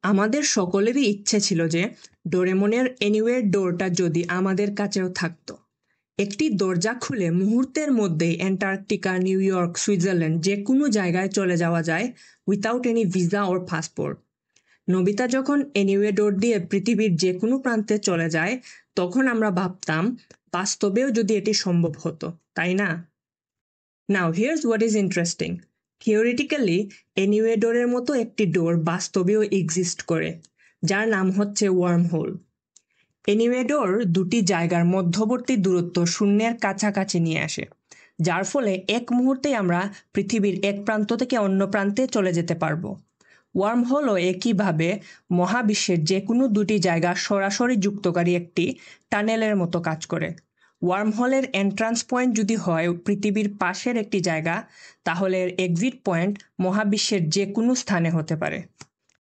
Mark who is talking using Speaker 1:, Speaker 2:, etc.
Speaker 1: আমাদের সকলেরই ইচ্ছে ছিল যে ডোরেমনের এনিওয়ের ডোরটা যদি আমাদের কাছেও থাকতো। একটি দরজা খুলে মুহূর্তের মধ্যেই অ্যান্টার্কটিকা, নিউ ইয়র্ক, সুইজারল্যান্ড যে কোনো জায়গায় চলে যাওয়া যায় উইথাউট এনি ভিসা ওর পাসপোর্ট। নবিতা যখন এনিওয়ে ডোর দিয়ে পৃথিবীর যে কোনো প্রান্তে চলে যায়, তখন আমরা ভাবতাম বাস্তবেও যদি এটি সম্ভব হতো, তাই না? Now here's what is interesting. Theoretically anyway ডোরের মতো একটি ডোর বাস্তবেও এক্সিস্ট করে, যার নাম হচ্ছে ওয়ার্ম হোল। এনিওয়ে ডোর দুটি জায়গার মধ্যবর্তী দূরত্ব শূন্যের কাছাকাছি নিয়ে আসে, যার ফলে এক মুহূর্তেই আমরা পৃথিবীর এক প্রান্ত থেকে অন্য প্রান্তে চলে যেতে পারবো। ওয়ার্ম হোলও একইভাবে মহাবিশ্বের যে কোনো দুটি জায়গা সরাসরি যুক্তকারী একটি টানেলের মতো কাজ করে। ওয়ার্ম হোলের এন্ট্রান্স পয়েন্ট যদি হয় পৃথিবীর পাশের একটি জায়গা, তাহলে এর এক্সিট পয়েন্ট মহাবিশ্বের যে কোনো স্থানে হতে পারে।